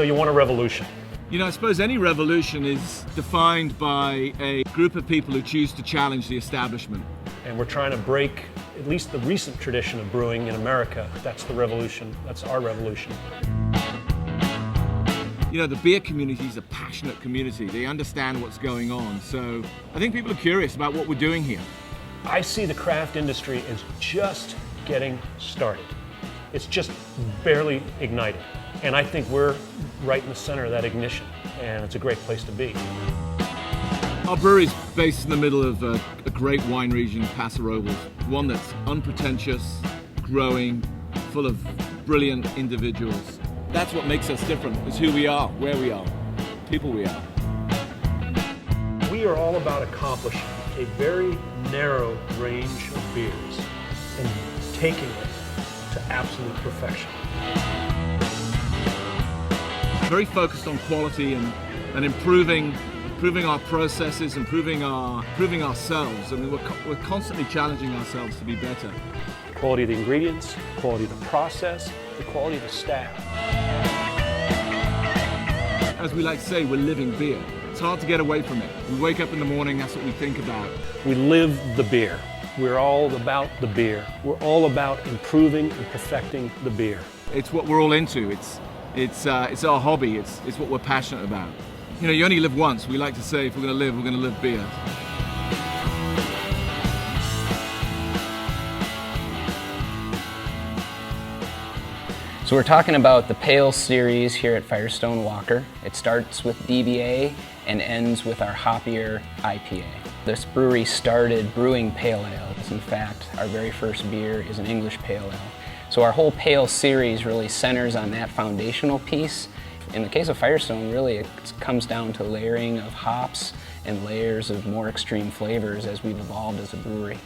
you want a revolution. You know, I suppose any revolution is defined by a group of people who choose to challenge the establishment. And we're trying to break at least the recent tradition of brewing in America. That's the revolution. That's our revolution. You know, the beer community is a passionate community. They understand what's going on. So I think people are curious about what we're doing here. I see the craft industry as just getting started. It's just barely ignited. And I think we're right in the center of that ignition. And it's a great place to be. Our brewery is based in the middle of a great wine region, Paso Robles, one that's unpretentious, growing, full of brilliant individuals. That's what makes us different, is who we are, where we are, people we are. We are all about accomplishing a very narrow range of beers and taking it to absolute perfection. Very focused on quality and improving our processes, improving ourselves. I mean, we're constantly challenging ourselves to be better. Quality of the ingredients, quality of the process, the quality of the staff. As we like to say, we're living beer. It's hard to get away from it. We wake up in the morning, that's what we think about. We live the beer. We're all about the beer. We're all about improving and perfecting the beer. It's what we're all into. It's our hobby. It's what we're passionate about. You know, you only live once. We like to say, if we're going to live beer. So we're talking about the Pale series here at Firestone Walker. It starts with DBA and ends with our hoppier IPA. This brewery started brewing pale ale. In fact, our very first beer is an English pale ale. So our whole Pale series really centers on that foundational piece. In the case of Firestone, really it comes down to layering of hops and layers of more extreme flavors as we've evolved as a brewery.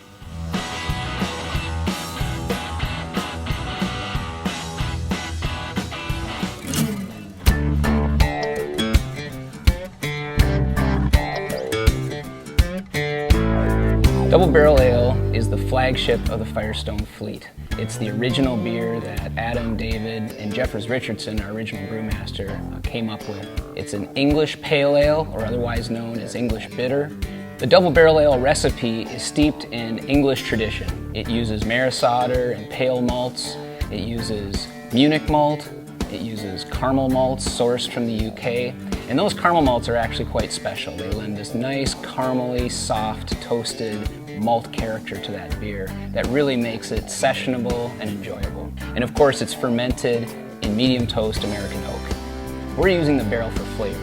Double Barrel Ale is the flagship of the Firestone fleet. It's the original beer that Adam, David, and Jeffers Richardson, our original brewmaster, came up with. It's an English pale ale, or otherwise known as English bitter. The Double Barrel Ale recipe is steeped in English tradition. It uses maris otter and pale malts. It uses Munich malt. It uses caramel malts sourced from the UK. And those caramel malts are actually quite special. They lend this nice, caramely, soft, toasted malt character to that beer that really makes it sessionable and enjoyable. And of course, it's fermented in medium toast American oak. We're using the barrel for flavor.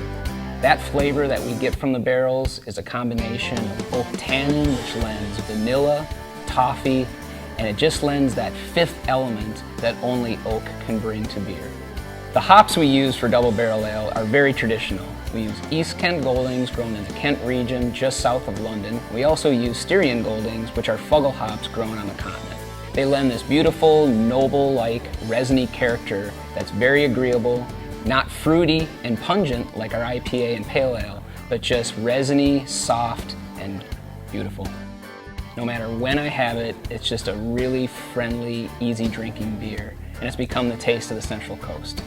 That flavor that we get from the barrels is a combination of oak tannin, which lends vanilla, toffee, and it just lends that fifth element that only oak can bring to beer. The hops we use for Double Barrel Ale are very traditional. We use East Kent Goldings grown in the Kent region just south of London. We also use Styrian Goldings, which are Fuggle hops grown on the continent. They lend this beautiful, noble-like, resiny character that's very agreeable, not fruity and pungent like our IPA and Pale Ale, but just resiny, soft, and beautiful. No matter when I have it, it's just a really friendly, easy drinking beer, and it's become the taste of the Central Coast.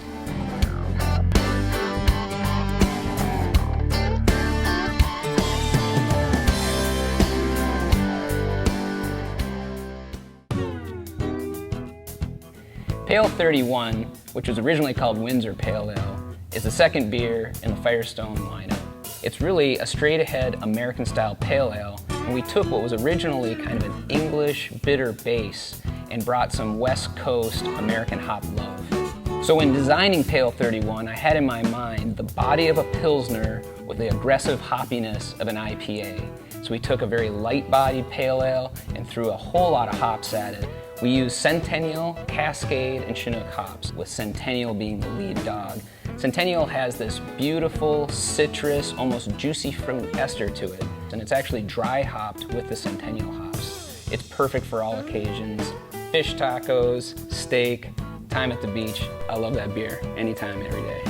Pale 31, which was originally called Windsor Pale Ale, is the second beer in the Firestone lineup. It's really a straight-ahead American-style pale ale, and we took what was originally kind of an English bitter base and brought some West Coast American hop love. So when designing Pale 31, I had in my mind the body of a Pilsner with the aggressive hoppiness of an IPA. So we took a very light-bodied pale ale and threw a whole lot of hops at it. We used Centennial, Cascade, and Chinook hops, with Centennial being the lead dog. Centennial has this beautiful, citrus, almost juicy fruit ester to it, and it's actually dry hopped with the Centennial hops. It's perfect for all occasions. Fish tacos, steak, time at the beach. I love that beer, anytime, every day.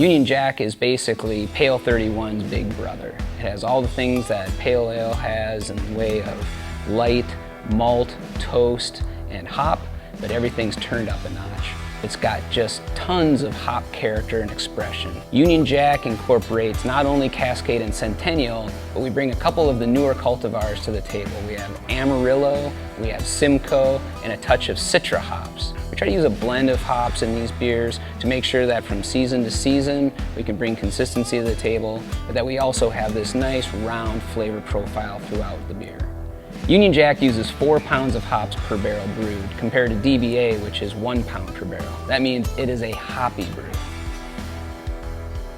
Union Jack is basically Pale 31's big brother. It has all the things that Pale Ale has in the way of light, malt, toast, and hop, but everything's turned up a notch. It's got just tons of hop character and expression. Union Jack incorporates not only Cascade and Centennial, but we bring a couple of the newer cultivars to the table. We have Amarillo, we have Simcoe, and a touch of Citra hops. We try to use a blend of hops in these beers to make sure that from season to season, we can bring consistency to the table, but that we also have this nice round flavor profile throughout the beer. Union Jack uses 4 pounds of hops per barrel brewed, compared to DBA, which is 1 pound per barrel. That means it is a hoppy brew.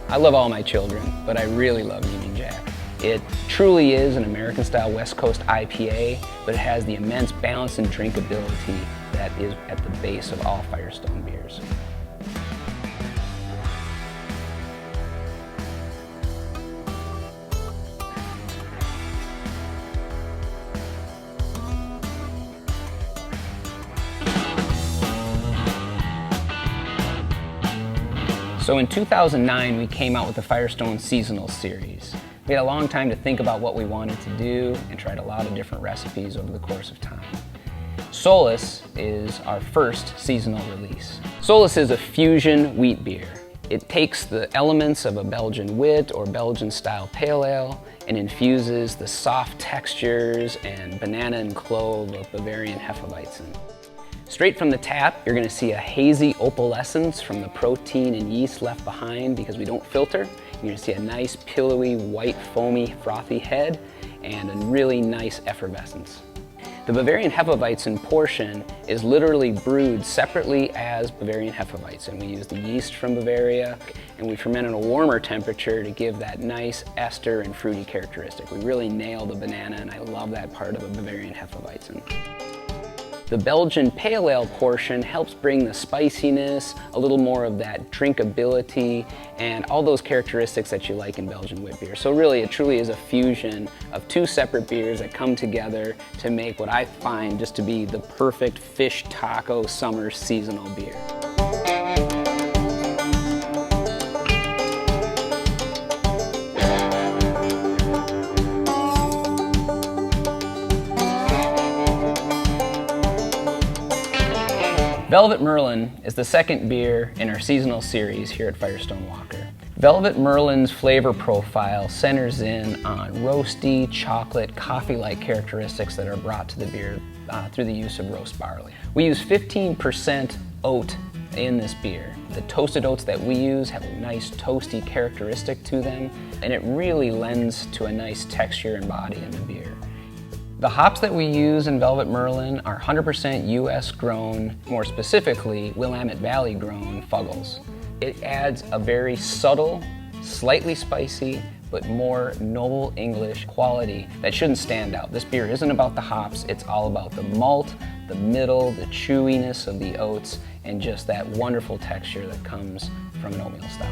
I love all my children, but I really love Union Jack. It truly is an American-style West Coast IPA, but it has the immense balance and drinkability that is at the base of all Firestone beers. So in 2009, we came out with the Firestone Seasonal Series. We had a long time to think about what we wanted to do and tried a lot of different recipes over the course of time. SOLACE is our first seasonal release. SOLACE is a fusion wheat beer. It takes the elements of a Belgian wit or Belgian style pale ale and infuses the soft textures and banana and clove of Bavarian Hefeweizen. Straight from the tap, you're going to see a hazy opalescence from the protein and yeast left behind because we don't filter. You're going to see a nice pillowy, white, foamy, frothy head and a really nice effervescence. The Bavarian Hefeweizen portion is literally brewed separately as Bavarian Hefeweizen. We use the yeast from Bavaria and we ferment at a warmer temperature to give that nice ester and fruity characteristic. We really nail the banana and I love that part of a Bavarian Hefeweizen. The Belgian Pale Ale portion helps bring the spiciness, a little more of that drinkability, and all those characteristics that you like in Belgian wit beer. So really, it truly is a fusion of 2 separate beers that come together to make what I find just to be the perfect fish taco summer seasonal beer. Velvet Merlin is the second beer in our seasonal series here at Firestone Walker. Velvet Merlin's flavor profile centers in on roasty, chocolate, coffee-like characteristics that are brought to the beer through the use of roast barley. We use 15% oat in this beer. The toasted oats that we use have a nice toasty characteristic to them, and it really lends to a nice texture and body in the beer. The hops that we use in Velvet Merlin are 100% US grown, more specifically Willamette Valley grown Fuggles. It adds a very subtle, slightly spicy, but more noble English quality that shouldn't stand out. This beer isn't about the hops, it's all about the malt, the middle, the chewiness of the oats, and just that wonderful texture that comes from an oatmeal stout.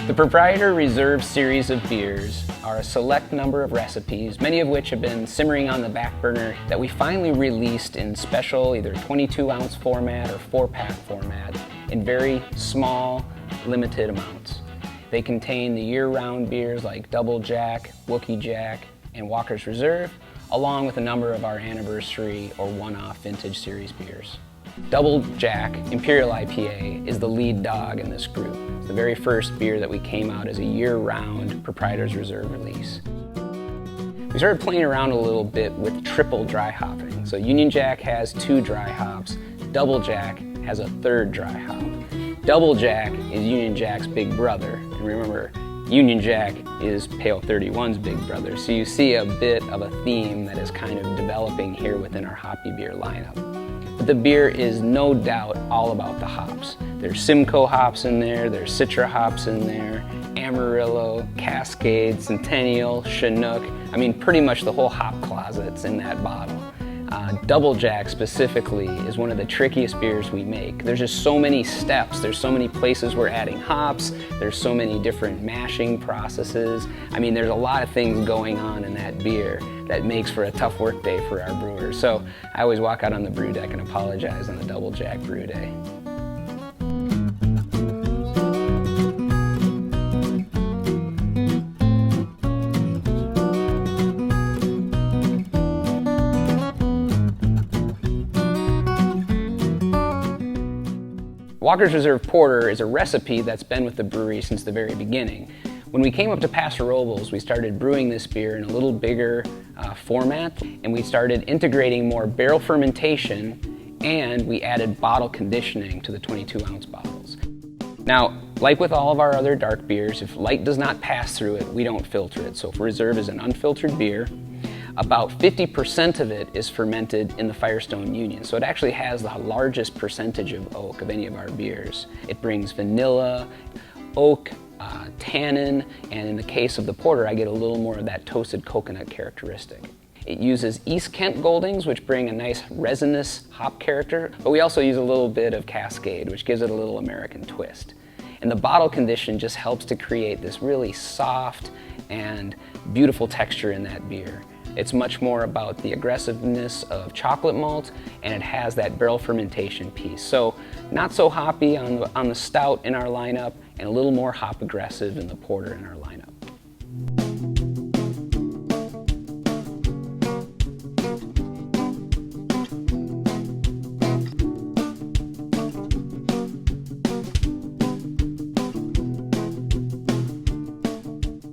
The Proprietor Reserve series of beers are a select number of recipes, many of which have been simmering on the back burner, that we finally released in special either 22-ounce format or 4-pack format in very small, limited amounts. They contain the year-round beers like Double Jack, Wookie Jack, and Walker's Reserve, along with a number of our anniversary or one-off vintage series beers. Double Jack Imperial IPA is the lead dog in this group. It's the very first beer that we came out as a year-round Proprietor's Reserve release. We started playing around a little bit with triple dry hopping. So Union Jack has 2 dry hops, Double Jack has a 3rd dry hop. Double Jack is Union Jack's big brother, and remember, Union Jack is Pale 31's big brother, so you see a bit of a theme that is kind of developing here within our hoppy beer lineup. But the beer is no doubt all about the hops. There's Simcoe hops in there, there's Citra hops in there, Amarillo, Cascade, Centennial, Chinook. I mean, pretty much the whole hop closet's in that bottle. Double Jack specifically is one of the trickiest beers we make. There's just so many steps, there's so many places we're adding hops, there's so many different mashing processes. I mean, there's a lot of things going on in that beer that makes for a tough work day for our brewers. So I always walk out on the brew deck and apologize on the Double Jack brew day. Walker's Reserve Porter is a recipe that's been with the brewery since the very beginning. When we came up to Paso Robles, we started brewing this beer in a little bigger format, and we started integrating more barrel fermentation, and we added bottle conditioning to the 22-ounce bottles. Now, like with all of our other dark beers, if light does not pass through it, we don't filter it. So if Reserve is an unfiltered beer, about 50% of it is fermented in the Firestone Union. So it actually has the largest percentage of oak of any of our beers. It brings vanilla, oak, tannin, and in the case of the porter, I get a little more of that toasted coconut characteristic. It uses East Kent Goldings, which bring a nice resinous hop character, but we also use a little bit of Cascade, which gives it a little American twist. And the bottle condition just helps to create this really soft and beautiful texture in that beer. It's much more about the aggressiveness of chocolate malt, and it has that barrel fermentation piece. So not so hoppy on the stout in our lineup, and a little more hop aggressive in the porter in our lineup.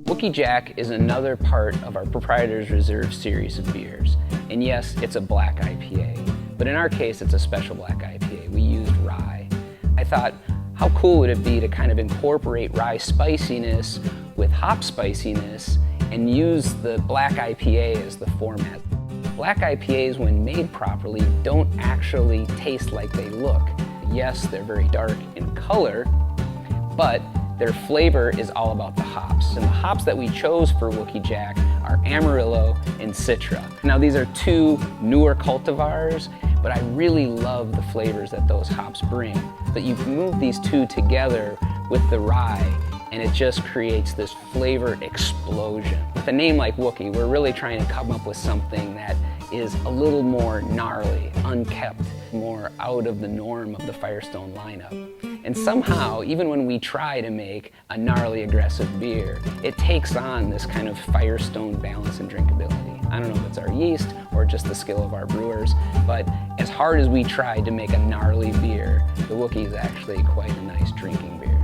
Wookie Jack is another part of our Proprietors Reserve series of beers. And yes, it's a black IPA, but in our case, it's a special black IPA. We used rye. I thought, how cool would it be to kind of incorporate rye spiciness with hop spiciness and use the black IPA as the format. Black IPAs, when made properly, don't actually taste like they look. Yes, they're very dark in color, but their flavor is all about the hops. And the hops that we chose for Wookie Jack are Amarillo and Citra. Now these are two newer cultivars, but I really love the flavors that those hops bring. But you move these two together with the rye, and it just creates this flavor explosion. With a name like Wookie, we're really trying to come up with something that is a little more gnarly, unkept, more out of the norm of the Firestone lineup. And somehow, even when we try to make a gnarly aggressive beer, it takes on this kind of Firestone balance and drinkability. I don't know if it's our yeast or just the skill of our brewers, but as hard as we tried to make a gnarly beer, the Wookie is actually quite a nice drinking beer.